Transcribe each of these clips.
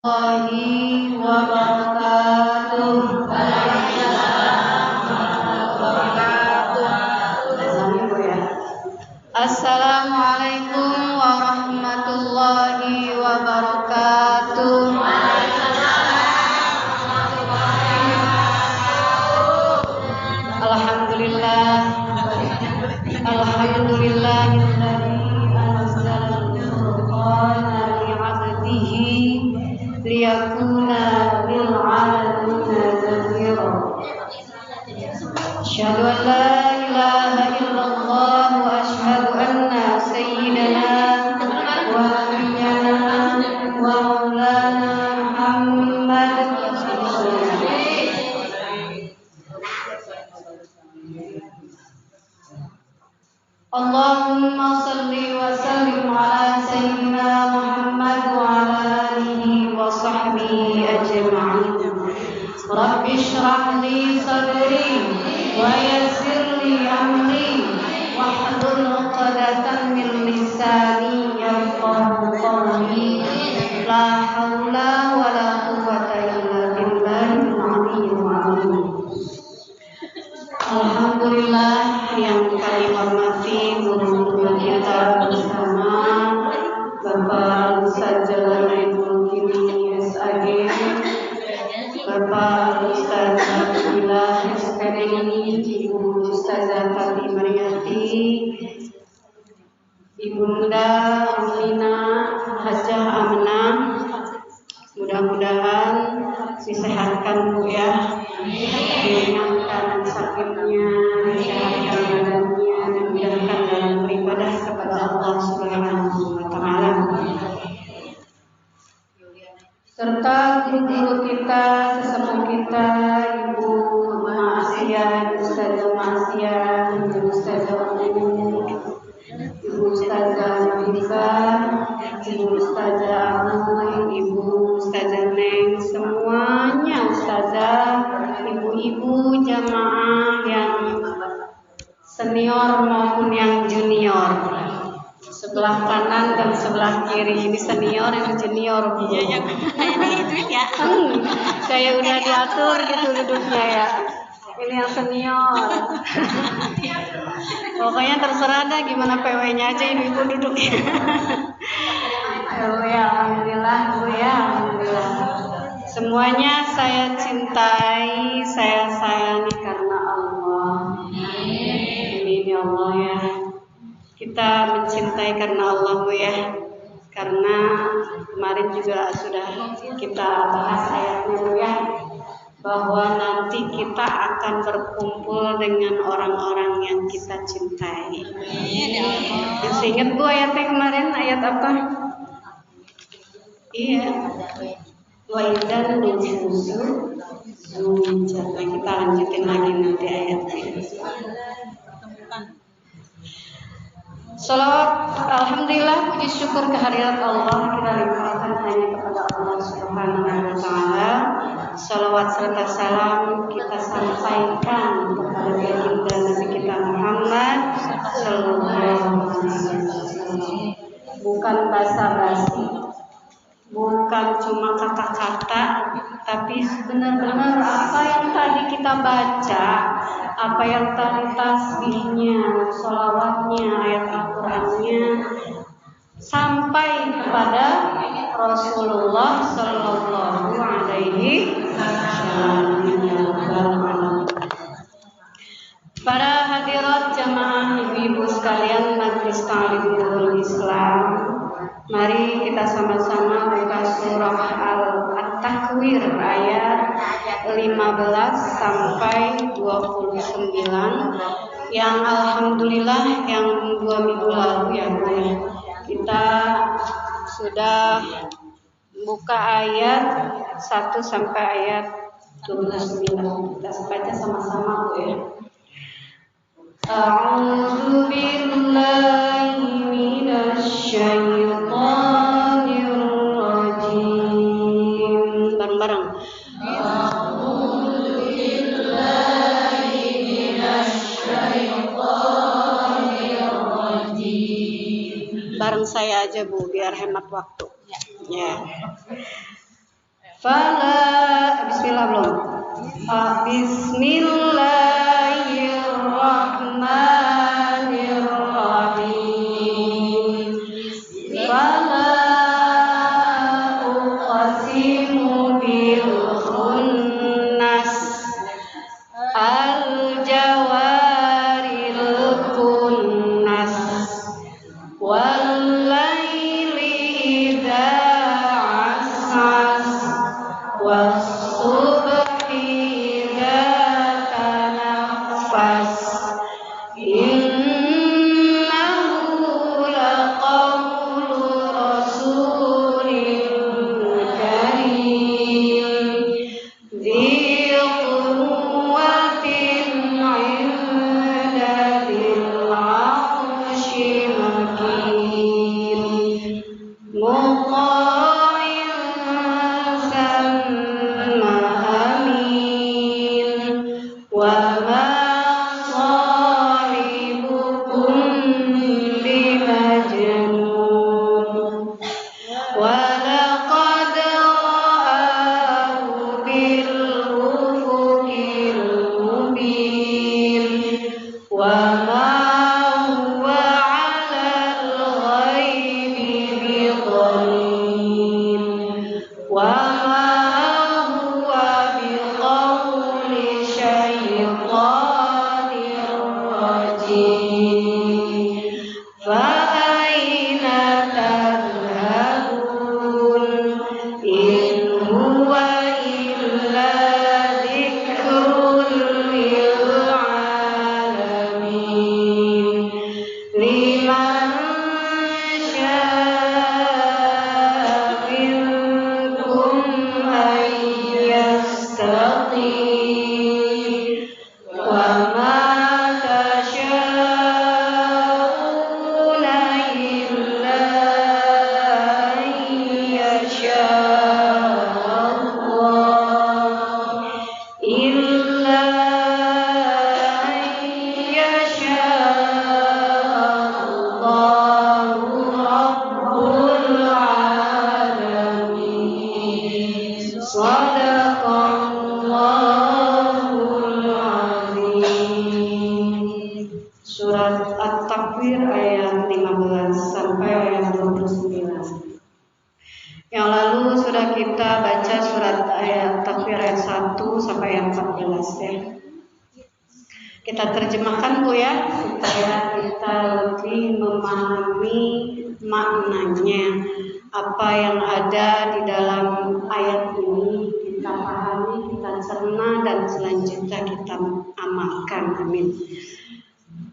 Warahmatullahi wabarakatuh. Assalamualaikum warahmatullahi wabarakatuh. Alhamdulillah. Alhamdulillahilladzi anzala al-Qur'ana li'abdihi liyakuna lil 'alamina nadhira. Asyhadu an la ilaha illallah wa asyhadu anna sayyidana wa nabiyyana wa maulana Muhammad Allahumma salli wa sallim ala sayyidina Muhammad wa ala alihi wa sahbihi ajma'in. Rabbi shrah li sadri wa yassir li amri wahlul 'uqdatam min lisani yafqahu qawli. La haula wa la quwwata illa billahil 'aliyyil 'azim. Alhamdulillah yang kami hormati guru-guru kita bersama Bapak Ustaz Jalaluddin Kini SAG, Bapak Ustaz Abdullah SPDI, Ibu Ustazah Tati Mariati, Ibunda Amina Hajah Aminah. Mudah-mudahan disehatkan Bu ya, diringankan sakitnya, disehatkan badannya, dan dimudahkan dalam beribadah kepada Allah Subhanahu wa Ta'ala. Serta guru-guru kita, sesepuh kita, Ibu Ma'asiyah, Ibu Ustazah Ma'asiyah, Ibu Ustazah Umum, Ibu Ustazah Nafisa, Ibu Ustazah Amun, Ibu Ustazah Neng, semuanya Ustazah, ibu-ibu jamaah yang senior maupun yang junior, sebelah kanan dan sebelah kiri. Ini senior, ini junior. Iya, ya. Kayak udah diatur gitu duduknya ya. Ini yang senior. Pokoknya terserah dah gimana PW-nya aja, ibu duduknya. Ya, alhamdulillah Bu ya, alhamdulillah. Semuanya saya cintai, saya sayangi karena Allah. Amin ya Allah ya. Kita mencintai karena Allah Bu ya. Karena kemarin juga sudah kita bahas ayatnya Bu ya, bahwa nanti kita akan berkumpul dengan orang-orang yang kita cintai. Masih ingat Bu ayatnya kemarin, ayat apa? Iya. Wa idzal nufusu zuwijat. Kita lanjutin lagi nanti ayatnya. Salawat, alhamdulillah, puji syukur kehadirat Allah kita limpahkan hanya kepada Allah Subhanahu wa Ta'ala. Salawat serta salam kita sampaikan kepada baginda Nabi kita Muhammad sallallahu alaihi wasallam. Bukan basa-basi, bukan cuma kata-kata, tapi benar-benar apa yang tadi kita baca, apa yang tadi tasbihnya, sholawatnya, ayat Al-Qur'annya sampai kepada Rasulullah sallallahu alaihi wasallam. Para hadirat jamaah ibu-ibu sekalian Majelis Ta'lim Nurul Islam, mari kita sama-sama buka surah At-Takwir ayat 15 sampai 29 yang alhamdulillah yang 2 minggu lalu ya Bu, kita sudah buka ayat 1 sampai ayat 29. Kita baca sama-sama Bu ya. A'udzu billahi minasy syaithanir rajim. Bareng-bareng. A'udzu billahi minasy syaithanir rajim. Bareng saya aja Bu biar hemat waktu. Ya. Fala bismillah belum? Bismillahirrahmanirrahim. Fala uqsimu bil khunnas al jawaril kunnas wal laili idza as'as was-subhi idza tanaffas innahu laqawlu rasulin karim dzi quwwatin 'inda dzil 'arsy makin muṭa'in thamma amin wa ma sahibukum bimajnun wa laqad ra'ahu bil ufuqil mubin wa ma huwa 'alal ghaibi bidhanin wa ma huwa biqauli syaitanir rajim fa aina tadhhabun in huwa illa dzikrun lil alamin liman syaa'a minkum ay yastaqim wa ma tasha'una illa an yasha'a Allah illa an yasha'a Allahu rabbul alamin. Shadaqallahul azim. Surat At-Takwir ayat 15 sampai ayat 29. Yang lalu sudah kita baca surat ayat Takwir ayat 1 sampai ayat 14 ya. Kita terjemahkan Bu ya, supaya kita lebih memahami maknanya. Apa yang ada di dalam ayat ini kita pahami, kita cerna dan selanjutnya kita amalkan. Amin.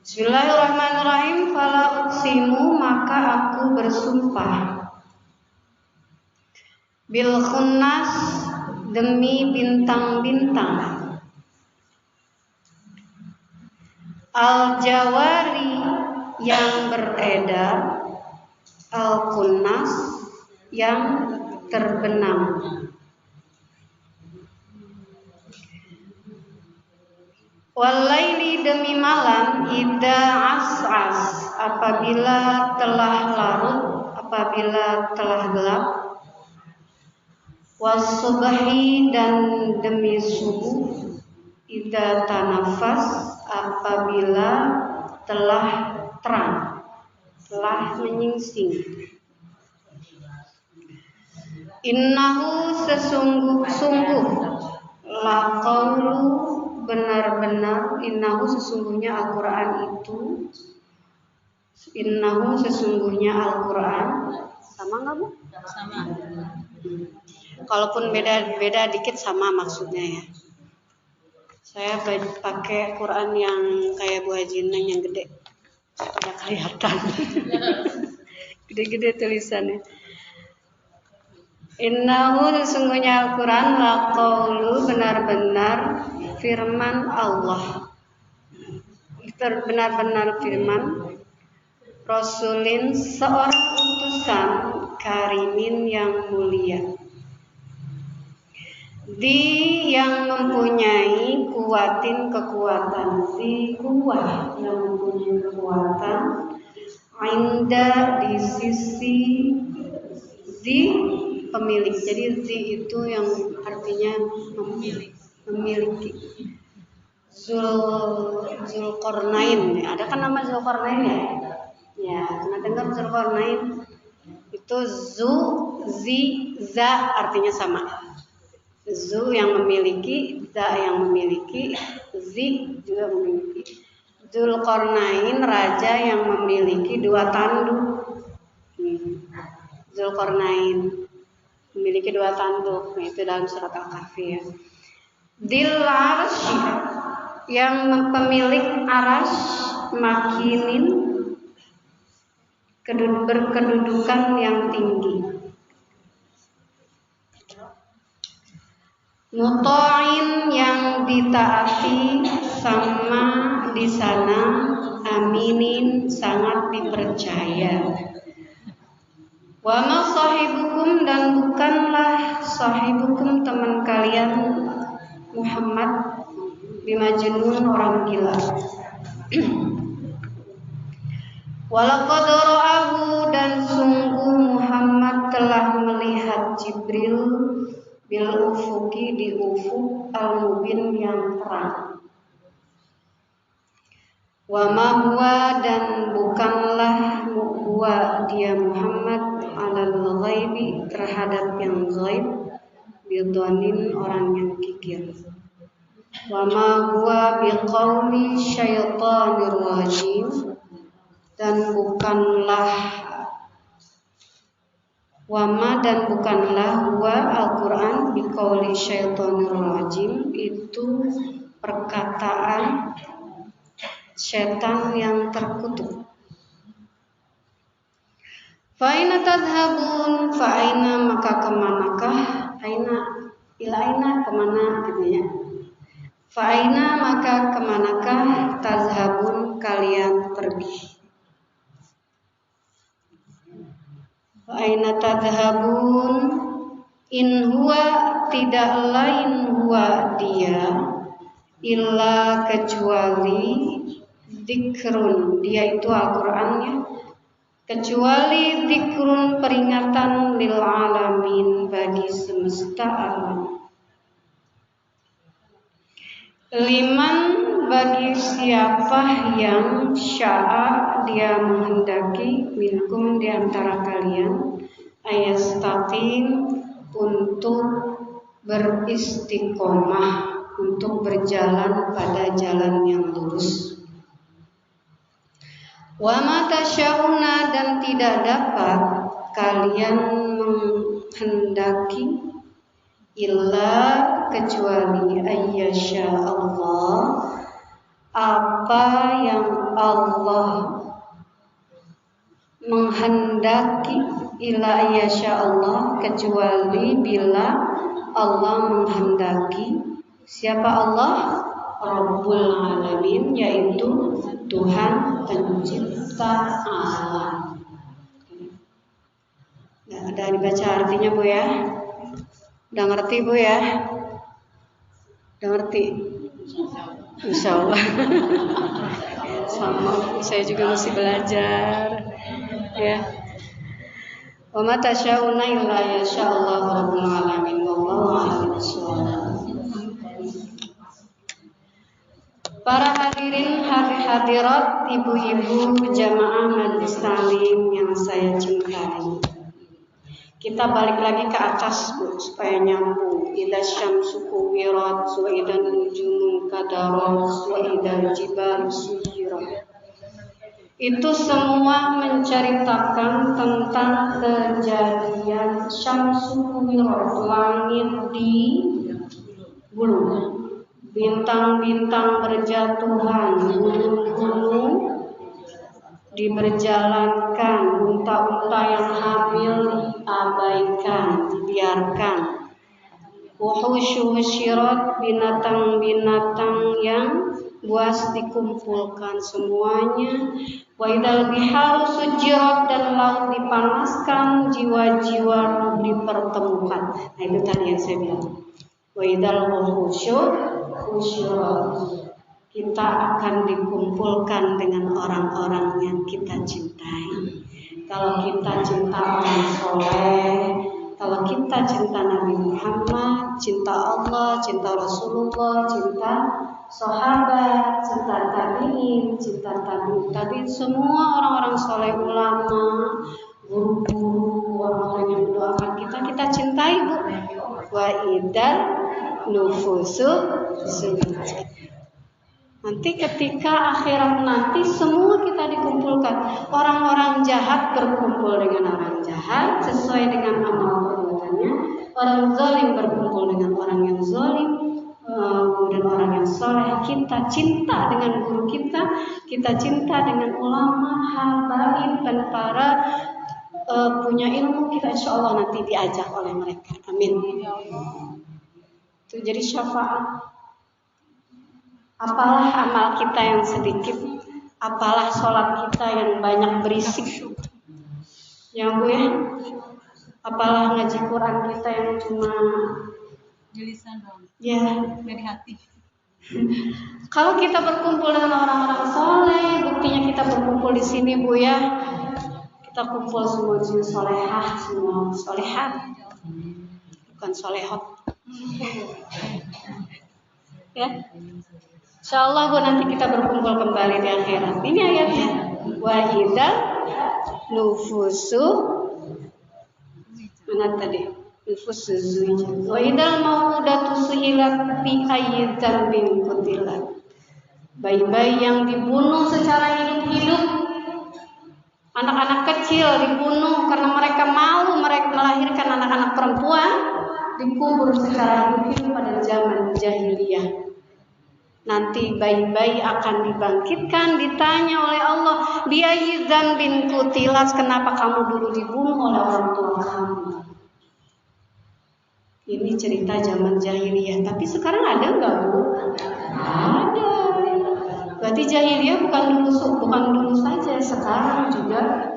Bismillahirrahmanirrahim. Fala uqsimu, maka aku bersumpah. Bil khunnas, demi bintang-bintang. Al jawari, yang beredar. Al kunnas, yang terbenam. Walaili, demi malam. Idza as'as, apabila telah larut, apabila telah gelap. Was-subhi, dan demi subuh. Idza tanafas, apabila telah terang, telah menyingsing. Innahu, sesungguh laqaulu, benar-benar. Innahu, sesungguhnya Al-Quran itu. Innahu, sesungguhnya Al-Quran. Sama nggak Bu? Sama. Kalaupun beda dikit sama maksudnya ya. Saya pakai Quran yang kayak Bu Haji Neng yang gede, supaya kelihatan. Gede-gede tulisannya. Innahu, sesungguhnya Al-Quran, laqaulu, benar-benar firman Allah. Benar-benar firman Rasulin, seorang utusan, karimin, yang mulia. Di, yang mempunyai kuwatin, kekuatan. Di kuwah, yang mempunyai kekuatan. Inda, di sisi. Di pemilik. Jadi zi itu yang artinya memiliki. Zulkarnain, ada kan nama Zulkarnain ya? Ya, pernah dengar Zulkarnain? Itu za artinya sama. Zu yang memiliki, za yang memiliki, zi juga memiliki. Zulkarnain raja yang memiliki 2 tanduk. Zulkarnain memiliki 2 tanduk. Nah, itu dalam surat Al-Kahfi ya. Dil arsy yang pemilik aras makinin berkedudukan yang tinggi. Muta'in yang ditaati sama di sana, aminin sangat dipercaya. Wa ma sahibukum dan bukanlah sahibukum teman kalian Muhammad bimajnun orang gila. Walaqad ra'ahu dan sungguh Muhammad telah melihat Jibril bil ufuki di ufuk al-mubin yang terang. Wa ma huwa dan bukanlah huwa dia Muhammad alal ghaibi terhadap yang ghaib bidhanin orang yang kikir. Wa ma huwa biqauli syaitanir rajim dan bukanlah wama dan bukanlah huwa Al-Quran biqauli syaitanir rajim itu perkataan setan yang terkutuk. Fa'ina tadhabun fa'ina maka kemanakah aina ila aina kemana gitu ya. Fa'ina maka kemanakah tadhabun kalian pergi. Fa'ina tadhabun in huwa tidak lain huwa dia illa kecuali dzikrun dia itu Al-Qur'annya kecuali dzikrun peringatan lil alamin bagi semesta alam. Liman bagi siapa yang syaa dia menghendaki minkum di antara kalian ayastaqim untuk beristiqomah untuk berjalan pada jalan yang lurus. Wa ma tasyauna dan tidak dapat kalian menghendaki illa kecuali ayyasha Allah apa yang Allah menghendaki illa ayyasha Allah kecuali bila Allah menghendaki siapa Allah Rabbul Alamin yaitu Tuhan pencipta alam. Nah, ada dibaca artinya Bu ya? Udah ngerti Bu ya? Udah ngerti? Insya Allah. Sama saya juga masih belajar ya. Wa ma tasyauna illa yasha Allah Rabbul Alamin wallahu a'lam bishawab. Para hadirin hadirat ibu-ibu jamaah majelis taklim yang saya cintai. Kita balik lagi ke atas Bu supaya nyambung. Idza syamsu kuwirat wa idzan nujumu kadarat wa idzal jibalu suyirat. Itu semua menceritakan tentang kejadian syamsu kuwirat, langit di gulung. Bintang-bintang berjatuhan, gunung-gunung diberjalankan, unta-unta yang hamil diabaikan, dibiarkan. Wuhusyu husyirat, binatang-binatang yang buas dikumpulkan semuanya. Wa idal biharu sujirat dan laut dipanaskan, jiwa-jiwa dipertemukan. Nah itu tadi yang saya bilang. Wa idal wuhusyu kita akan dikumpulkan dengan orang-orang yang kita cintai. Kalau kita cinta orang soleh, Kalau kita cinta Nabi Muhammad, cinta Allah, cinta Rasulullah, cinta sahabat, cinta tabi'in, cinta tabi'in, semua orang-orang soleh, ulama, guru-guru, orang-orang yang mendoakan kita cintai, Bu. Wa idzal nufusu zuwijat. Nanti ketika akhirat nanti semua kita dikumpulkan. Orang-orang jahat berkumpul dengan orang jahat sesuai dengan amal perbuatannya. Orang zalim berkumpul dengan orang yang zalim. Dan orang yang soleh. Kita cinta dengan guru kita cinta dengan ulama, habaib dan para punya ilmu, kita insya Allah nanti diajak oleh mereka. Amin. Itu jadi syafaat. Apalah amal kita yang sedikit, apalah sholat kita yang banyak berisik, ya Bu ya. Apalah ngaji Quran kita yang cuma jelisan doang. Ya, dari hati. Kalau kita berkumpul dengan orang-orang soleh, buktinya kita berkumpul di sini Bu ya. Kita kumpul semua di sini solehah, semua solehat, bukan solehot. Ya. Insyaallah Bu nanti kita berkumpul kembali di akhirat. Ini ayatnya. Wa idzal nufusu mana tadi? Nufusu zuwijat. Wa idzal mau'udatu su'ilat bi ayyi dzambin qutilat. Bayi-bayi yang dibunuh secara hidup-hidup, anak-anak kecil dibunuh karena mereka malu mereka melahirkan anak-anak perempuan, dikubur secara hidup-hidup pada zaman jahiliyah. Nanti bayi-bayi akan dibangkitkan, ditanya oleh Allah, biayyi dzambin qutilat, kenapa kamu dulu dibunuh oleh orang tua kamu? Ini cerita zaman jahiliyah, tapi sekarang ada enggak Bu? Ada. Berarti jahiliyah bukan dulu saja, sekarang juga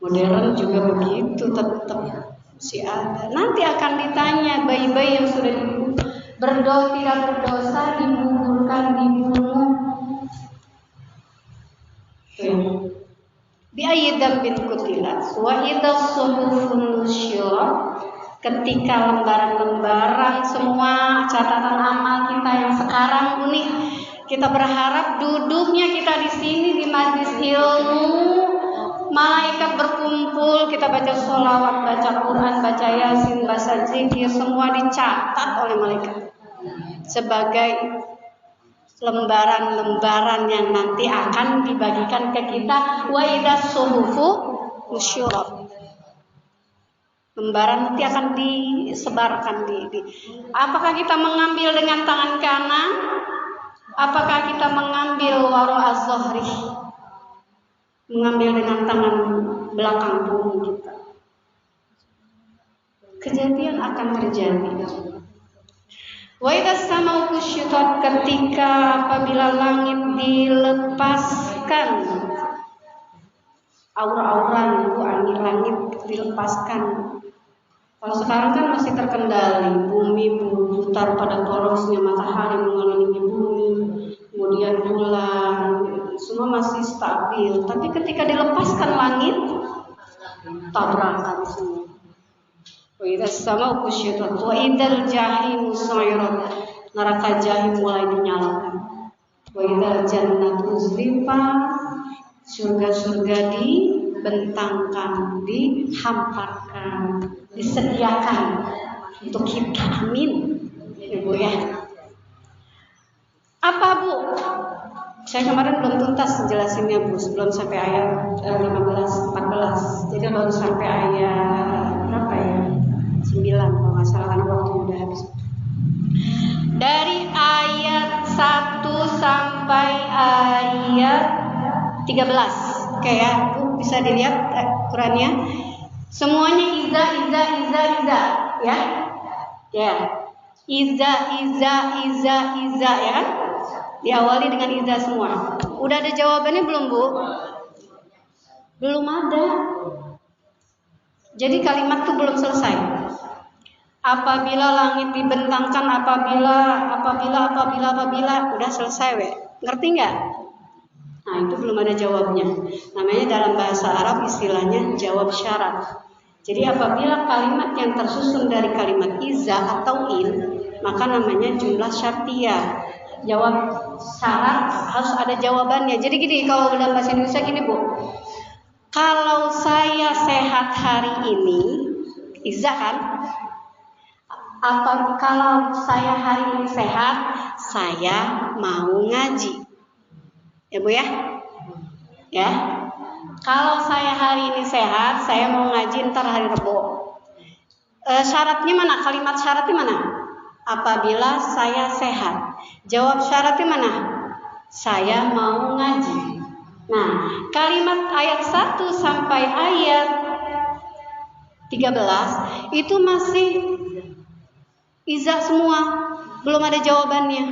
modern juga begitu, tetap si ada. Nanti akan ditanya bayi-bayi yang sudah dibunuh, tidak berdosa, dibunuh. Bi ayyi dzambin qutilat wa idza suhufun nusyirat, ketika lembaran-lembaran semua catatan amal kita yang sekarang ini kita berharap duduknya kita di sini di majelis ilmu, malaikat berkumpul, kita baca sholawat, baca Quran, baca Yasin, baca zikir, semua dicatat oleh malaikat sebagai lembaran-lembaran yang nanti akan dibagikan ke kita. Wa idza suhufu nusyirat, lembaran nanti akan disebarkan di. Apakah kita mengambil dengan tangan kanan? Apakah kita mengambil wara az-zahri? Mengambil dengan tangan belakang punggung kita. Kejadian akan terjadi. Wa idza samau kusyitat, ketika apabila langit dilepaskan, aura-auran itu angin langit dilepaskan. Kalau sekarang kan masih terkendali, bumi berputar pada porosnya matahari mengelilingi bumi, kemudian bulan, semua masih stabil. Tapi ketika dilepaskan langit, tabrakan semua. Wa idza samau kusyitat wa idzal jahimu su'irat, neraka jahim mulai dinyalakan. Wa idzal jannatu uzlifat, surga-surga dibentangkan, dihamparkan, disediakan untuk kita. Amin. Ibu ya. Apa Bu? Saya kemarin belum tuntas jelasinnya Bu, sebelum sampai ayat 14. Jadi baru sampai ayat berapa ya? 9 kalau nggak salah, karena waktu udah habis. Dari ayat 1 sampai ayat 13. Oke ya, Bu bisa dilihat Qurannya. Semuanya iza ya. Ya. Iza ya kan? Diawali dengan iza semua. Udah ada jawabannya belum Bu? Belum ada. Jadi kalimat itu belum selesai. Apabila langit dibentangkan, apabila udah selesai we. Ngerti nggak? Nah itu belum ada jawabnya. Namanya dalam bahasa Arab istilahnya jawab syarat. Jadi apabila kalimat yang tersusun dari kalimat iza atau in, maka namanya jumlah syartiyah. Jawab syarat harus ada jawabannya. Jadi gini, kalau dalam bahasa Indonesia gini Bu, kalau saya sehat hari ini, iza kan? Apa kalau saya hari ini sehat, saya mau ngaji. Ya Bu ya? Ya. Kalau saya hari ini sehat, saya mau ngaji ntar hari Rebo. Syaratnya mana? Kalimat syaratnya mana? Apabila saya sehat. Jawab syaratnya mana? Saya mau ngaji. Nah, kalimat ayat 1 sampai ayat 13 itu masih iza semua, belum ada jawabannya.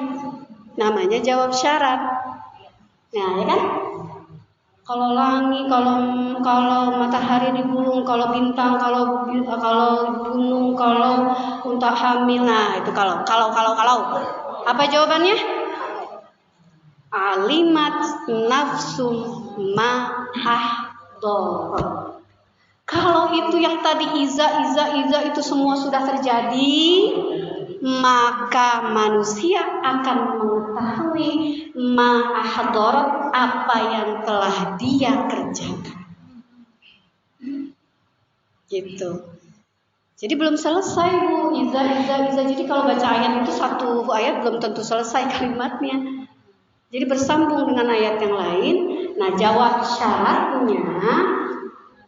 Namanya jawab syarat. Nah, ya kan? Kalau langit, kalau matahari digulung, kalau bintang, kalau gunung, kalau unta hamil, nah itu kalau. Apa jawabannya? Alimat nafsum ma'ahdor. Kalau itu yang tadi iza itu semua sudah terjadi, maka manusia akan mengetahui ma'ahdor, apa yang telah dia kerjakan. Gitu. Jadi belum selesai Bu, iza. Jadi kalau baca ayat itu satu ayat belum tentu selesai kalimatnya. Jadi bersambung dengan ayat yang lain. Nah, jawab syaratnya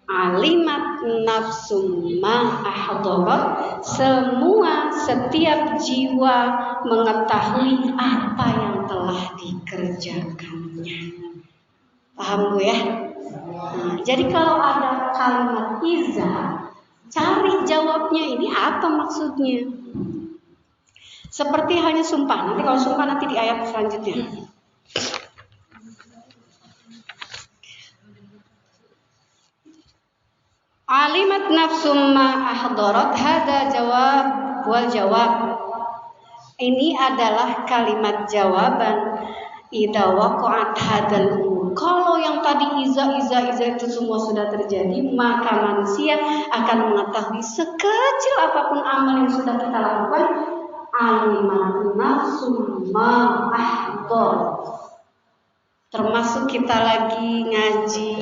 alimat nafsum ma'ahdorat, semua setiap jiwa mengetahui apa yang telah dikerjakannya. Paham Bu ya? Nah, jadi kalau ada kalimat iza, cari jawabnya ini apa maksudnya. Seperti hanya sumpah. Nanti kalau sumpah nanti di ayat selanjutnya. Alimat nafsum ma ahdarat, hada jawab wal jawab. Ini adalah kalimat jawaban. Idza waqa'at hadal umur. Kalau yang tadi iza itu semua sudah terjadi, maka manusia akan mengetahui sekecil apapun amal yang sudah kita lakukan. Alimat nafsum ma ahdarat. Termasuk kita lagi ngaji,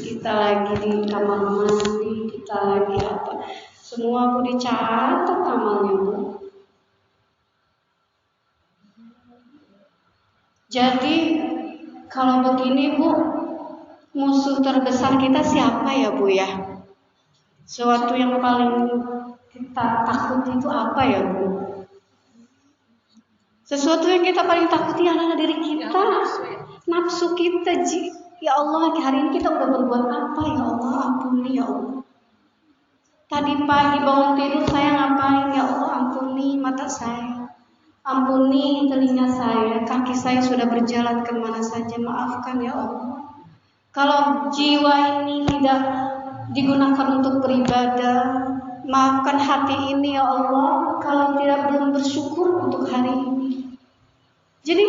kita lagi di kamar mandi, kita lagi apa, semua Bu dicatat amalnya Bu. Jadi kalau begini Bu, musuh terbesar kita siapa ya Bu ya? Suatu yang paling kita takut itu apa ya Bu? Sesuatu yang kita paling takuti adalah diri kita. Nafsu kita, ya Allah, hari ini kita udah berbuat apa ya Allah, ampuni ya Allah. Tadi pagi bangun tidur saya ngapain ya Allah, ampuni mata saya, ampuni telinga saya, kaki saya sudah berjalan kemana saja, maafkan ya Allah. Kalau jiwa ini tidak digunakan untuk beribadah, maafkan hati ini ya Allah, kalau tidak belum bersyukur untuk hari ini. Jadi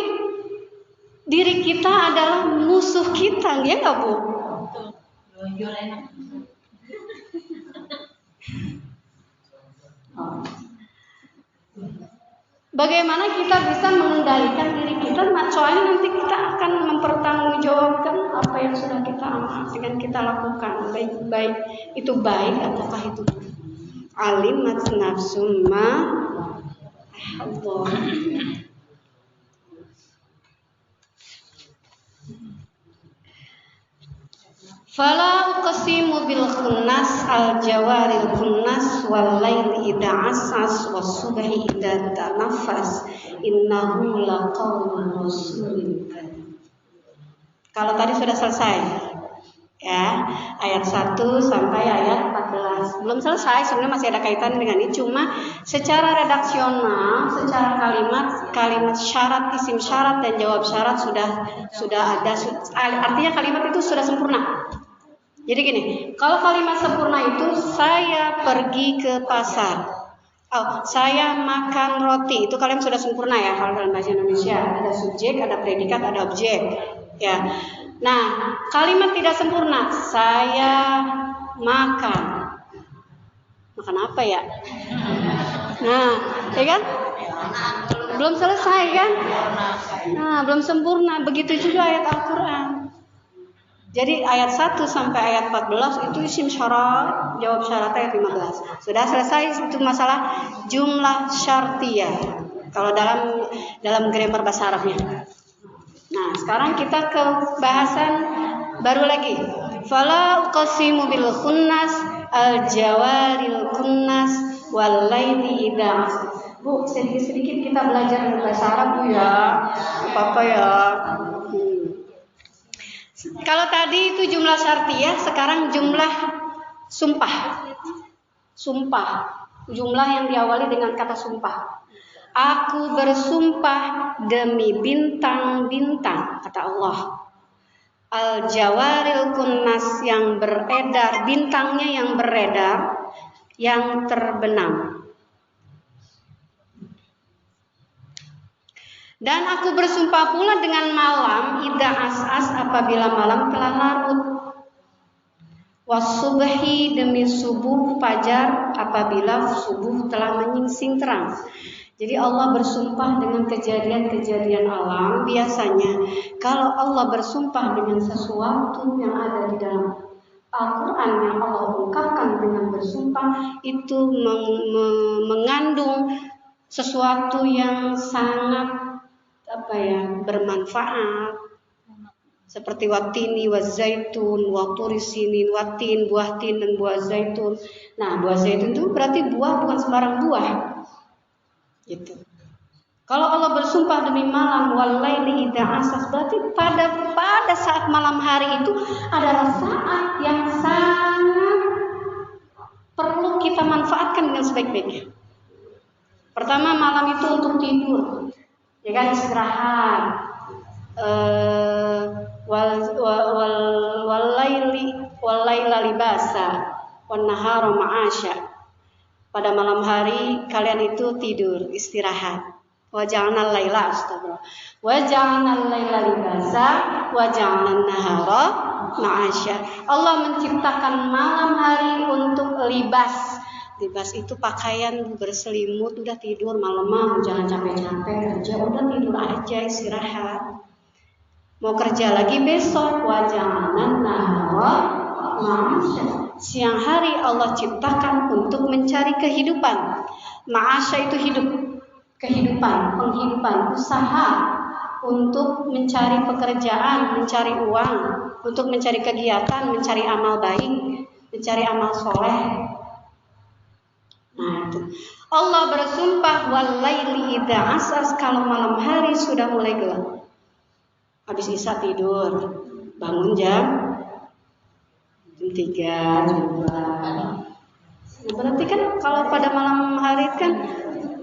diri kita adalah musuh kita, ya nggak Bu? Bagaimana kita bisa mengendalikan diri kita? Soalnya nanti kita akan mempertanggungjawabkan apa yang sudah kita amal dengan kita lakukan, baik itu baik ataukah itu buruk. Alimat nafsum ma Allah. Fala uqsimu bil khunnas al jawaril khunnas wal laili idza asas was subhi idza tanaffas innahu laqawlun rasulin. Kalau tadi sudah selesai ya, ayat 1 sampai ayat 14. Belum selesai, sebenarnya masih ada kaitan dengan ini, cuma secara redaksional, secara kalimat syarat, isim syarat dan jawab syarat sudah ada, artinya kalimat itu sudah sempurna. Jadi gini, kalau kalimat sempurna itu saya pergi ke pasar, saya makan roti, itu kalian sudah sempurna ya. Kalau dalam bahasa Indonesia ada subjek, ada predikat, ada objek, ya. Nah, kalimat tidak sempurna, saya makan, Makan apa ya? Nah, ya kan? Belum selesai kan? Nah, belum sempurna. Begitu juga ayat Al-Quran. Jadi ayat 1 sampai ayat 14 itu isim syarat, jawab syarat ayat 15. Sudah selesai itu masalah jumlah syartiyah. Kalau dalam grammar bahasa Arabnya. Nah, sekarang kita ke bahasan baru lagi. Fala uqsimu bil khunnas al-jawaril kunnas wal laili idza. Bu, sedikit-sedikit kita belajar bahasa Arab Bu ya. Apa ya? Kalau tadi itu jumlah syartiyah, sekarang jumlah sumpah. Sumpah, jumlah yang diawali dengan kata sumpah. Aku bersumpah demi bintang-bintang, kata Allah. Al-jawaril kunnas yang beredar, bintangnya yang beredar, yang terbenam. Dan aku bersumpah pula dengan malam, idza as'as apabila malam telah larut. Wasubhi demi subuh fajar apabila subuh telah menyingsing terang. Jadi Allah bersumpah dengan kejadian-kejadian alam. Biasanya kalau Allah bersumpah dengan sesuatu yang ada di dalam Al-Quran yang Allah ungkapkan dengan bersumpah, itu mengandung sesuatu yang sangat bermanfaat, seperti watini wazaitun, waturi sinin, watin, buah tin dan buah zaitun. Nah, buah zaitun itu berarti buah, bukan sembarang buah. Gitu. Kalau Allah bersumpah demi malam walaili idza asas, berarti pada saat malam hari itu adalah saat yang sangat perlu kita manfaatkan dengan sebaik-baiknya. Pertama, malam itu untuk tidur. Ya kan, istirahat. Walaila libasa wan nahara ma'asya. Pada malam hari kalian itu tidur, istirahat. Wa ja'alnal laila astagfirullah. Wa ja'alnal laila libasa wa ja'alnan nahara ma'asya. Allah menciptakan malam hari untuk libas. Libas itu pakaian berselimut, udah tidur malam-malam, jangan capek-capek kerja, udah tidur aja, istirahat. Mau kerja lagi besok, wajangan nahwa ma'asya. Siang hari Allah ciptakan untuk mencari kehidupan. Ma'asya itu hidup, kehidupan, penghidupan, usaha untuk mencari pekerjaan, mencari uang, untuk mencari kegiatan, mencari amal baik, mencari amal soleh. Nah, itu. Allah bersumpah walaili idza asas, kalau malam hari sudah mulai gelap. Habis isya tidur, bangun jam 3, jam 2. Nah, berarti kan kalau pada malam hari kan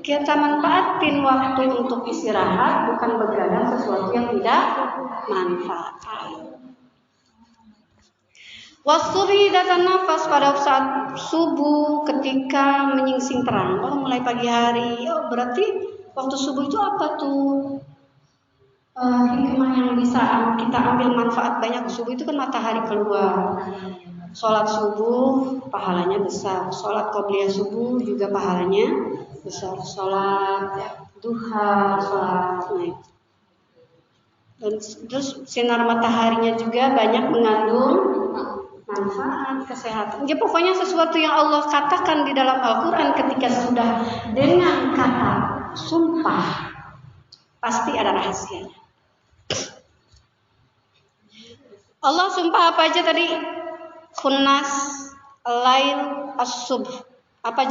kita manfaatin waktu untuk istirahat, bukan begadang sesuatu yang tidak manfaat. Wasubhi dan nafas pada saat subuh ketika menyingsing terang. Oh, mulai pagi hari. Oh, berarti waktu subuh itu apa tuh? Hikmah yang bisa kita ambil manfaat banyak. Subuh itu kan matahari keluar. Sholat subuh pahalanya besar. Sholat qobliyah subuh juga pahalanya besar. Sholat duha, sholat naik. Dan terus sinar mataharinya juga banyak mengandung manfaat kesehatan. Ya, pokoknya sesuatu yang Allah katakan di dalam Al-Quran ketika sudah dengan kata sumpah, pasti ada rahasianya. Allah sumpah apa aja tadi? Khunnas, lail, as-subh. Apa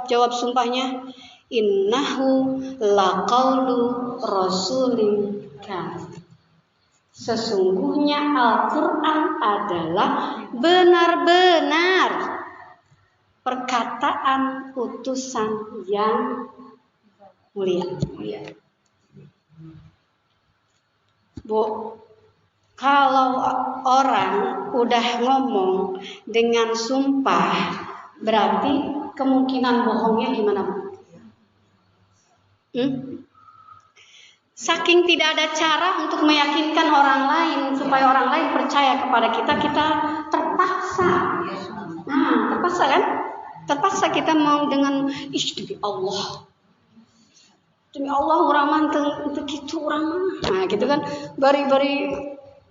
jawab sumpahnya? Innahu laqaulu rasulin karim. Sesungguhnya Al-Quran adalah benar-benar perkataan utusan yang mulia. Bu, kalau orang udah ngomong dengan sumpah, berarti kemungkinan bohongnya gimana, Bu? Saking tidak ada cara untuk meyakinkan orang lain supaya orang lain percaya kepada kita, kita terpaksa. Nah, terpaksa kan? Terpaksa kita mau dengan demi Allah urang mah teu kitu urang mah. Nah, gitu kan. Bari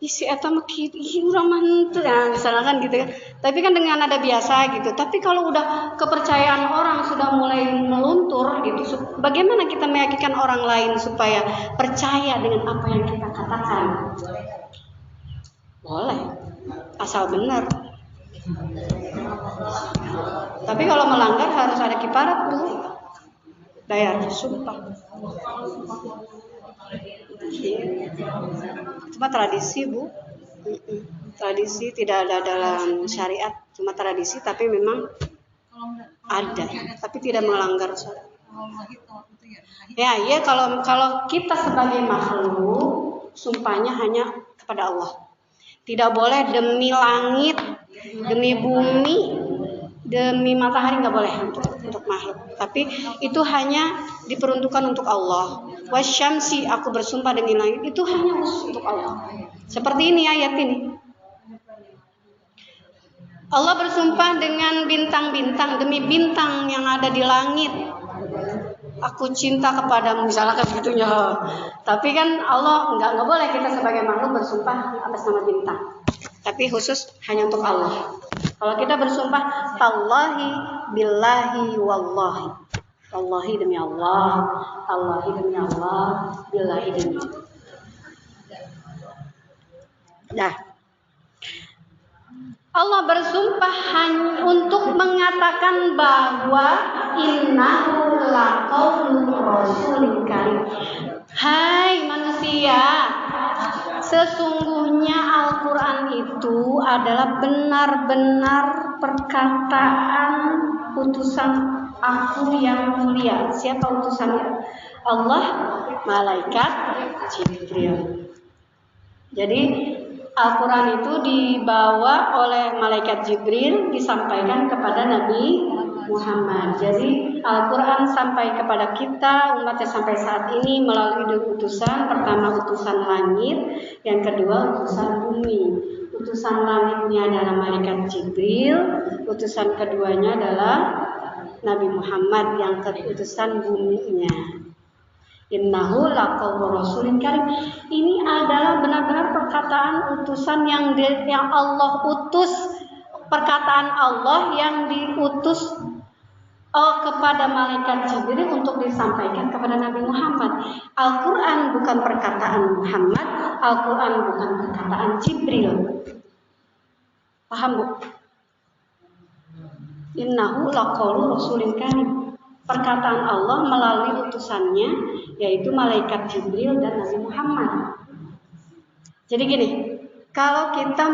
isi eta mah kitu urang mah teu. Nah, misalkan gitu kan. Tapi kan dengan nada biasa gitu. Tapi kalau udah kepercayaan orang sudah mulai meluntur gitu, bagaimana kita meyakinkan orang lain supaya percaya dengan apa yang kita katakan? Boleh. Asal benar. Tapi kalau melanggar harus ada kifarat dulu. Bayar sumpah. Cuma tradisi, Bu. Tradisi tidak ada dalam syariat, cuma tradisi tapi memang ada, tapi tidak melanggar syariat. Ya, kalau kita sebagai makhluk sumpahnya hanya kepada Allah. Tidak boleh demi langit, demi bumi, demi matahari, nggak boleh untuk makhluk. Tapi itu hanya diperuntukkan untuk Allah. Wasyamsi, aku bersumpah demi langit, itu hanya untuk Allah. Seperti ini ayat ini. Allah bersumpah dengan bintang-bintang, demi bintang yang ada di langit. Aku cinta kepadamu, misalnya begitunya. Tapi kan Allah nggak boleh kita sebagai makhluk bersumpah atas nama bintang. Tapi khusus hanya untuk Allah. Kalau kita bersumpah, tallahi, billahi, wallahi. Tallahi demi Allah, tallahi demi Allah, billahi demi Allah. Nah, Allah bersumpah hanya untuk mengatakan bahwa innahu laqaulur rasulin karim. Hai manusia, sesungguhnya Al-Quran itu adalah benar-benar perkataan utusan aku yang mulia. Siapa utusannya? Allah, malaikat Jibril. Jadi Al-Quran itu dibawa oleh malaikat Jibril, disampaikan kepada Nabi Muhammad. Jadi Al-Quran sampai kepada kita umatnya sampai saat ini melalui dua utusan. Pertama utusan langit, yang kedua utusan bumi. Utusan langitnya adalah malaikat Jibril, utusan keduanya adalah Nabi Muhammad yang utusan buminya. Innahu laqaulur rasulin karim. Ini adalah benar-benar perkataan utusan yang Allah utus, perkataan Allah yang diutus kepada malaikat Jibril untuk disampaikan kepada Nabi Muhammad. Al-Quran bukan perkataan Muhammad, Al-Quran bukan perkataan Jibril. Paham, Bu? Innahu laqaulur rasulin karim. Perkataan Allah melalui utusannya, yaitu malaikat Jibril dan Nabi Muhammad. Jadi gini, kalau kita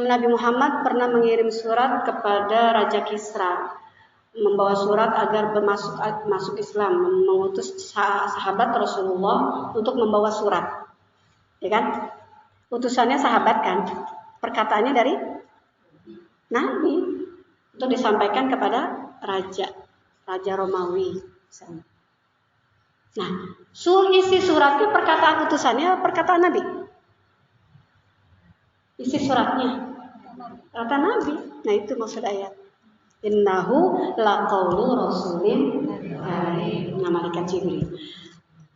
Nabi Muhammad pernah mengirim surat kepada Raja Kisra, membawa surat agar masuk Islam, mengutus sahabat Rasulullah untuk membawa surat, ya kan? Utusannya sahabat kan, perkataannya dari Nabi untuk disampaikan kepada Raja Romawi. Nah, isi suratnya perkataan utusannya, perkataan Nabi. Isi suratnya kata Nabi. Nah, itu maksud ayat. Innahu laqaulur rasulin karim. Nah, malaikat Jibril.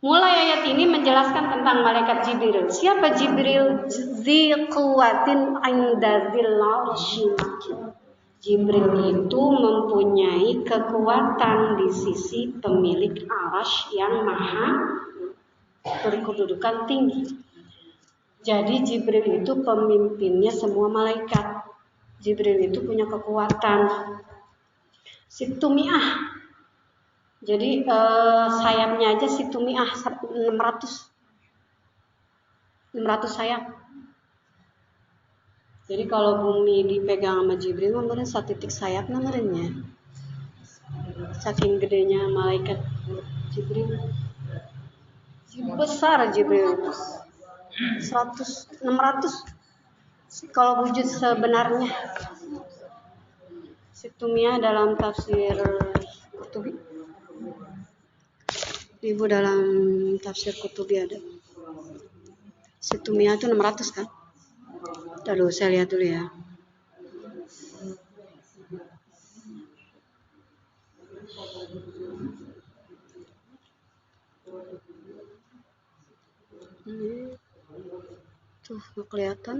Mulai ayat ini menjelaskan tentang malaikat Jibril. Siapa Jibril? Dzi quwwatin 'inda dzil 'arsy makin. Jibril itu mempunyai kekuatan di sisi pemilik arasy yang maha berkedudukan tinggi. Jadi Jibril itu pemimpinnya semua malaikat. Jibril itu punya kekuatan situmiah. Jadi sayapnya aja situmiah 600 sayap. Jadi kalau bumi dipegang sama Jibril, meren 1 titik sayap namanya. Saking gedenya malaikat Jibril. Besar Jibril. 600 kalau wujud sebenarnya. Situmia dalam tafsir Qurtubi. Ibu dalam tafsir Qurtubi ada. Situmia itu 600 kan? Lalu saya lihat dulu ya. Tuh nggak kelihatan.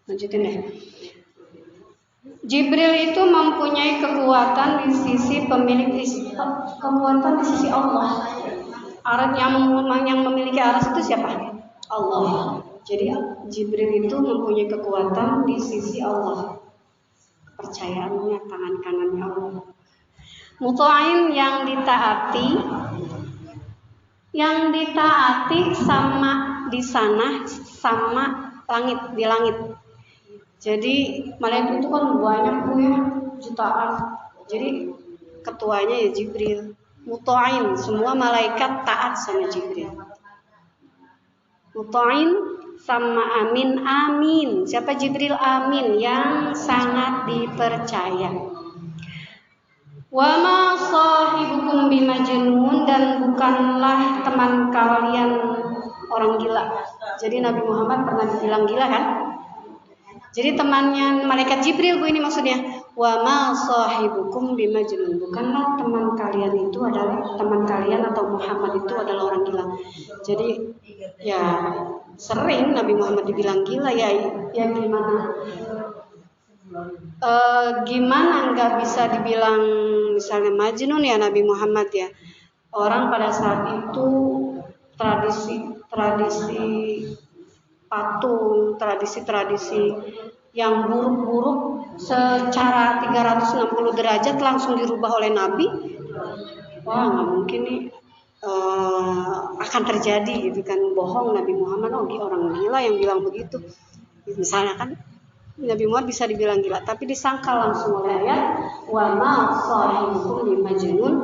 Lanjutin deh. Jibril itu mempunyai kekuatan di sisi kekuatan di sisi Allah. Yang memiliki aras itu siapa? Allah. Jadi Jibril itu mempunyai kekuatan di sisi Allah. Kepercayaannya tangan kanannya Allah. Muta'in yang ditaati sama di sana sama langit di langit. Jadi malaikat itu kan banyak tuh ya, jutaan. Jadi ketuanya ya Jibril. Muta'in, semua malaikat taat sama Jibril. Muta'in sama amin. Siapa Jibril? Amin, yang sangat dipercaya. Wa ma sahibukum bimajnun, dan bukanlah teman kalian orang gila. Jadi Nabi Muhammad pernah dibilang gila kan? Jadi temannya malaikat Jibril ini maksudnya. Wa ma sahibukum bimajnun, bukanlah teman kalian itu adalah teman kalian atau Muhammad itu adalah orang gila. Jadi ya sering Nabi Muhammad dibilang gila ya gimana? Gimana nggak bisa dibilang misalnya majnun ya Nabi Muhammad ya. Orang pada saat itu tradisi patung, tradisi yang buruk-buruk secara 360 derajat langsung dirubah oleh Nabi. Wah, nggak mungkin nih akan terjadi gitu kan. Bohong Nabi Muhammad, orang gila yang bilang begitu. Misalnya kan Nabi Muhammad bisa dibilang gila, tapi disangkal langsung oleh ayat wa ma sahibukum bimajnun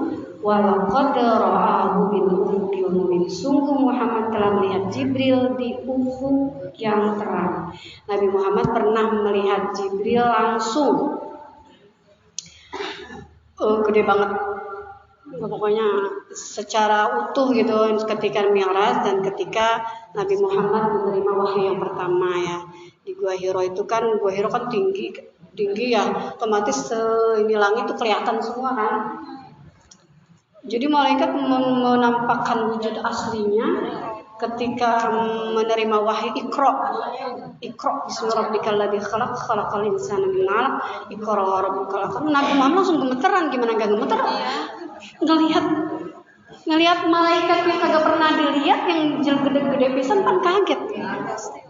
wa laqad ra'ahu bil ufuqil mubin. Sungguh Muhammad telah melihat Jibril di ufuk yang terang. Nabi Muhammad pernah melihat Jibril langsung. Gede banget. Pokoknya secara utuh gitu ketika Mi'raj dan ketika Nabi Muhammad menerima wahyu yang pertama ya. Di Gua Hiro itu kan, Gua Hiro kan tinggi ya, otomatis ini langit itu kelihatan semua kan. Jadi malaikat menampakkan wujud aslinya ketika menerima wahyu Iqra bismi rabbikal ladzi khalaq khalaqal insana min 'alaq iqra wa rabbukal akram. Nabi Muhammad langsung gemeteran, gimana enggak gemeter? Ngelihat malaikat yang kagak pernah dilihat yang gede-gede pisan kan kaget.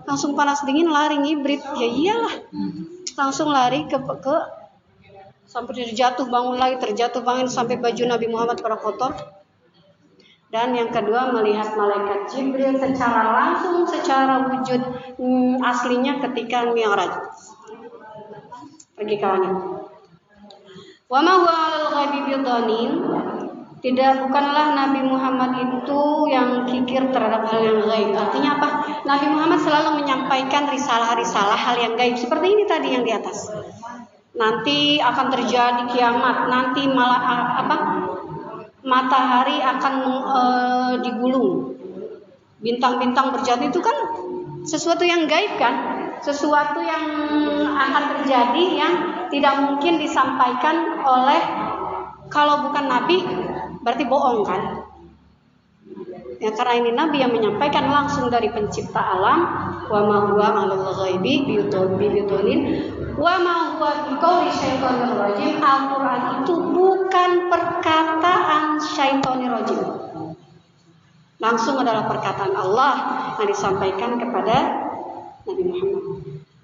Langsung panas dingin lari ngibrit. Ya iyalah. Langsung lari ke sampai terjatuh bangun sampai baju Nabi Muhammad pada kotor. Dan yang kedua melihat malaikat Jibril secara wujud aslinya ketika Mi'raj. Pergi ke langit. Wa ma huwa 'alal ghaibi bidhanin. Bukanlah Nabi Muhammad itu yang kikir terhadap hal yang gaib. Artinya apa? Nabi Muhammad selalu menyampaikan risalah hal yang gaib. Seperti ini tadi yang di atas. Nanti akan terjadi kiamat. Nanti matahari akan digulung. Bintang-bintang berjatuh itu kan sesuatu yang gaib kan? Sesuatu yang akan terjadi yang tidak mungkin disampaikan oleh, kalau bukan Nabi berarti bohong kan? Ya karena ini Nabi yang menyampaikan langsung dari pencipta alam. Wa ma huwa 'alal ghaibi bidhanin wa ma huwa biqauli syaitonir rajim. Al-Qur'an itu bukan perkataan syaitonir rajim. Langsung adalah perkataan Allah yang disampaikan kepada Nabi Muhammad.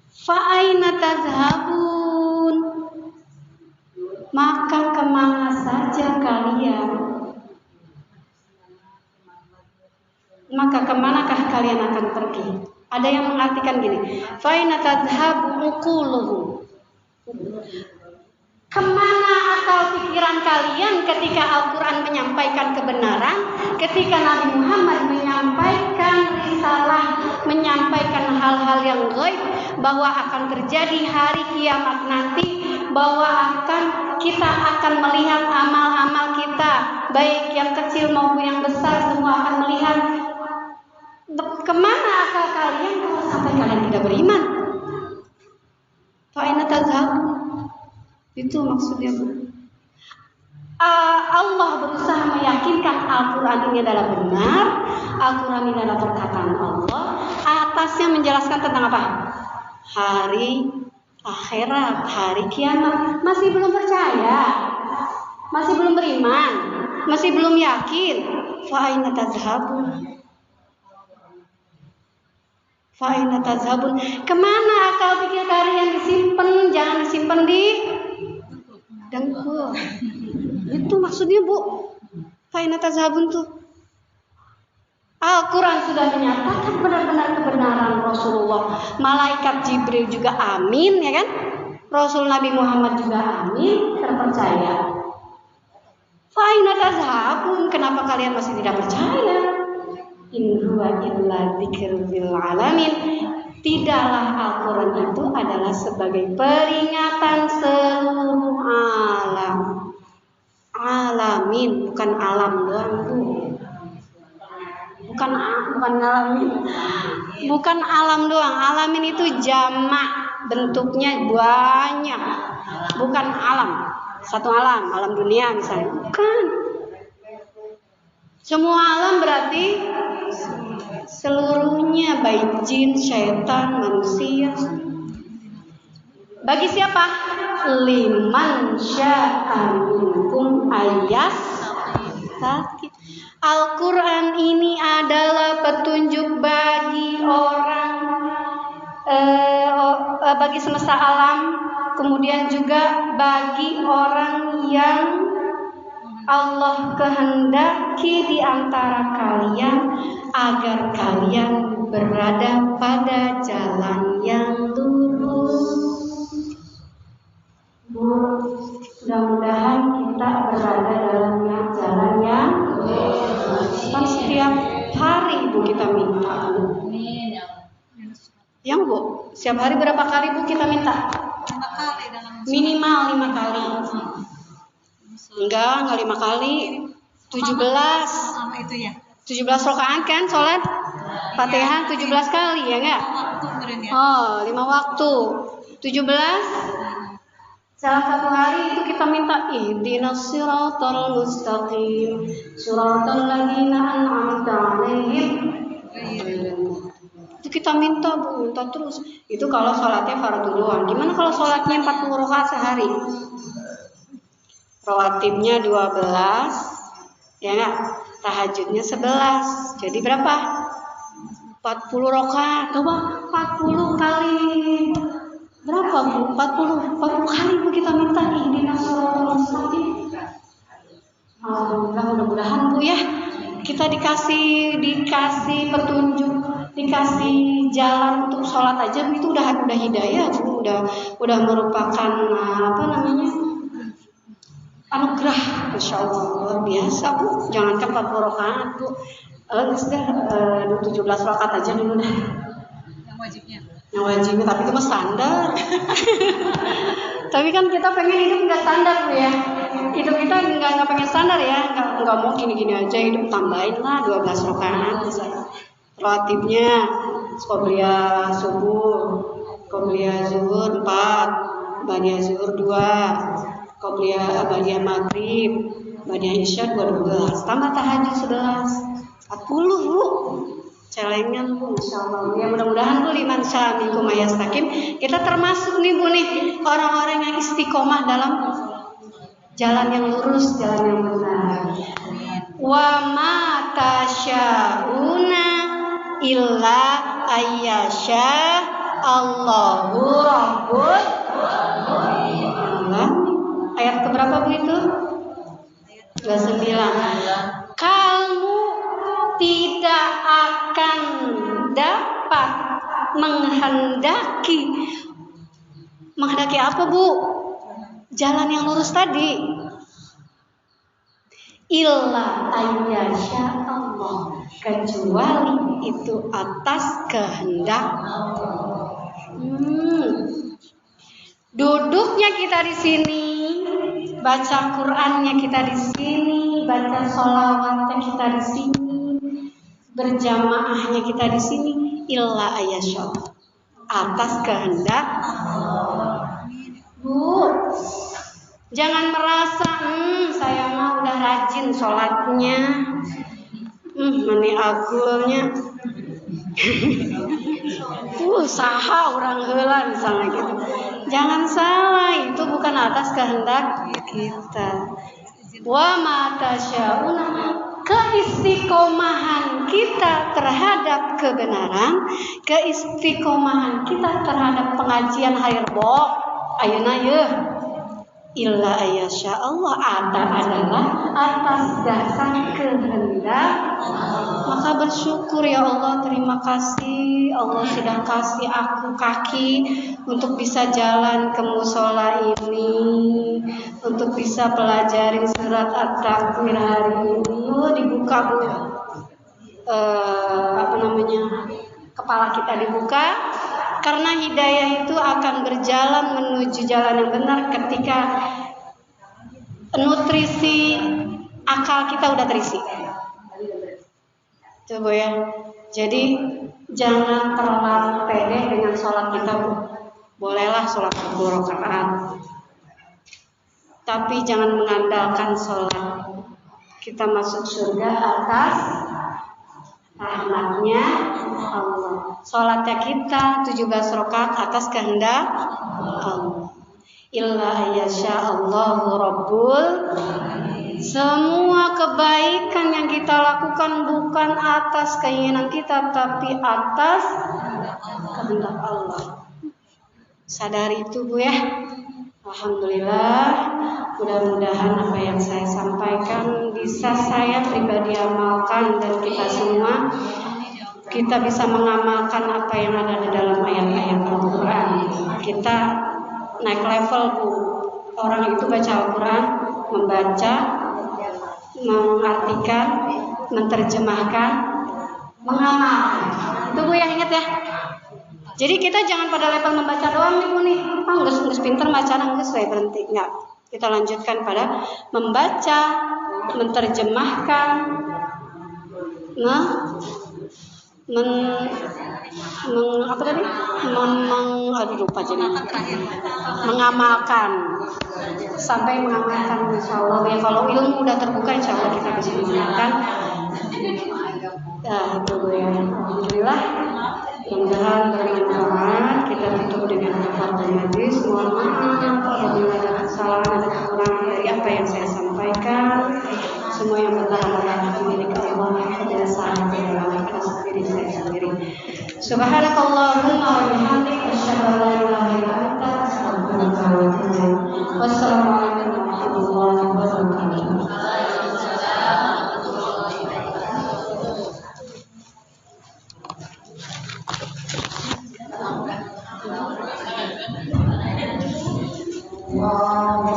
Fa aina tazhabun? Maka kemana saja kalian? Maka kemanakah kalian akan pergi? Ada yang mengartikan gini, fa aina tazhabu uquluhum? Kemana akal pikiran kalian ketika Al-Quran menyampaikan kebenaran, ketika Nabi Muhammad menyampaikan risalah, menyampaikan hal-hal yang gaib, bahwa akan terjadi hari kiamat nanti, bahwa kita akan melihat amal-amal kita, baik yang kecil maupun yang besar, semua akan melihat. Kemana akal kalian kalau sampai kalian tidak beriman? Fa'ina tazhab. Itu maksudnya. Allah berusaha meyakinkan Al-Quran ini adalah benar. Al-Quran ini adalah perkataan Allah. Atasnya menjelaskan tentang apa? Hari akhirat, hari kiamat. Masih belum percaya, masih belum beriman, masih belum yakin. Fa'aina tazhabun? Fa'aina tazhabun? Kemana akal pikir kalian disimpan? Jangan disimpan di dengkul. Itu maksudnya, Bu. Fa'aina tazhabun tuh. Al-Quran sudah menyatakan benar-benar kebenaran Rasulullah. Malaikat Jibril juga amin, ya kan? Rasul Nabi Muhammad juga amin, terpercaya. Fa'aina tazhabun? Kenapa kalian masih tidak percaya? In huwa illa dzikrul lil alamin. Tidaklah Al-Quran itu adalah sebagai peringatan seluruh alam. Alamin, bukan alam doang, Bu. Bukan alamin. Bukan alam doang. Alamin itu jamak, bentuknya banyak. Bukan alam. Satu alam, alam dunia misalnya. Bukan. Semua alam berarti seluruhnya, baik jin, syaitan, manusia. Bagi siapa? Liman syaa minkum ayas sakit. Al-Quran ini adalah petunjuk bagi orang, bagi semesta alam, kemudian juga bagi orang yang Allah kehendaki di antara kalian agar kalian berada pada jalan yang lurus. Bu, mudah-mudahan kita berada dalam jalan yang lurus. Kan setiap hari Bu kita minta. Yang Bu, setiap hari berapa kali Bu kita minta? 5 kali dalam Minimal 5 kali. Enggak 5 kali. 17. Sama itu ya. 17 rakaat kan sholat Fatihah 17 kali ya enggak? Waktu kemarin ya. Oh, 5 waktu. 17 dalam satu hari itu kita minta ihdinas siratal mustaqim siratal ladzina an'amta 'alaihim. Itu kita minta, Bu, minta terus. Itu kalau sholatnya fardu doang. Gimana kalau sholatnya 40 rakaat sehari? Rawatibnya 12, ya enggak? Tahajudnya 11. Jadi berapa? 40 rakaat. Coba 40 kali berapa, Bu? 40 kali Bu kita minta ihdinas siratal mustaqim. Alhamdulillah, mudah-mudahan Bu ya kita dikasih petunjuk, dikasih jalan untuk sholat aja itu udah hidayah Bu, udah merupakan anugerah, Insya Allah luar biasa Bu. Jangankan 40 rakaat Bu, sudah 17 rakaat aja dulu dah. Yang wajibnya, tapi itu mah standar. Tapi kan kita pengen hidup nggak standar Bu ya. Hidup kita nggak pengen standar ya, nggak mau gini-gini aja. Hidup tambahin lah 12 rakaat misalnya. Rawatibnya qobliyah subuh, qobliyah zuhur 4, ba'diyah zuhur 2, qobliyah ba'diyah maghrib, ba'diyah isya 12, tambah tahajud 11, 40 Bu. Celengan Bu, insyaallah. Ya mudah-mudahan Bu liman syaa minkum ayastaqim. Kita termasuk nih Bu nih orang-orang yang istiqomah dalam jalan yang lurus, jalan yang benar. Wa ma tasyauna illa ayyasha Allahu rabbul alamin. Ayat keberapa Bu itu? 29. Kamu tidak akan dapat menghendaki apa Bu? Jalan yang lurus tadi. Illa ayyasha Allah, kecuali itu atas kehendak Duduknya kita di sini, baca Qur'annya kita di sini, baca sholawatnya kita di sini, berjamaahnya kita di sini, illa ayyasha, atas kehendak Bu. Jangan merasa saya mah udah rajin sholatnya, Meni agulnya. Saha orang heula misalnya gitu. Jangan salah, itu bukan atas kehendak kita. Wa ma tasyauna, keistiqomahan kita terhadap kebenaran, keistiqomahan kita terhadap pengajian hari Rebo ayeuna yeuh illa ayyasha Allah adalah atas dasar kehendak. Maka bersyukur ya Allah, terima kasih Allah sudah kasih aku kaki untuk bisa jalan ke musola ini, untuk bisa pelajari surat At-Takwir hari ini. Dibuka Bu, kepala kita dibuka, karena hidayah itu akan berjalan menuju jalan yang benar ketika nutrisi akal kita udah terisi. Coba ya. Jadi jangan terlalu pede dengan sholat kita, Bu. Bolehlah sholat 10 rakaat, tapi jangan mengandalkan sholat kita masuk surga atas rahmatnya Allah. Sholatnya kita 17 rakaat atas kehendak Allah. Illa ayyasha Allahu Rabbul. Semua kebaikan yang kita lakukan bukan atas keinginan kita, tapi atas kehendak Allah. Sadari itu, Bu ya. Alhamdulillah, mudah-mudahan apa yang saya sampaikan bisa saya pribadi amalkan, dan kita semua kita bisa mengamalkan apa yang ada di dalam ayat-ayat Al-Quran. Kita naik level, Bu. Orang itu baca Al-Quran, membaca, mengartikan, menerjemahkan, mengamalkan. Itu Bu yang ingat ya. Jadi kita jangan pada level membaca doang nih Bu nih. Nggak pinter bacaan, nggak saya berhenti. Nggak. Kita lanjutkan pada membaca, menerjemahkan, mengamalkan, sampai mengamalkan, insya Allah ya. Kalau ilmu udah terbuka, insya Allah kita bisa mengamalkan. Itu ya. Alhamdulillah, mudah-mudahan bermanfaat. Kita tutup dengan kafaratul majlis. Mohon maaf apabila ada kesalahan, ada kekurangan dari apa yang saya sampaikan. Semua yang benar adalah milik Allah, kebiasaan adalah atas diri saya sendiri. Subhanakallahumma wa bihamdika asyhadu an la ilaha illa anta astaghfiruka wa atubu ilaik. Wassalamualaikum warahmatullahi wabarakatuh. Wow.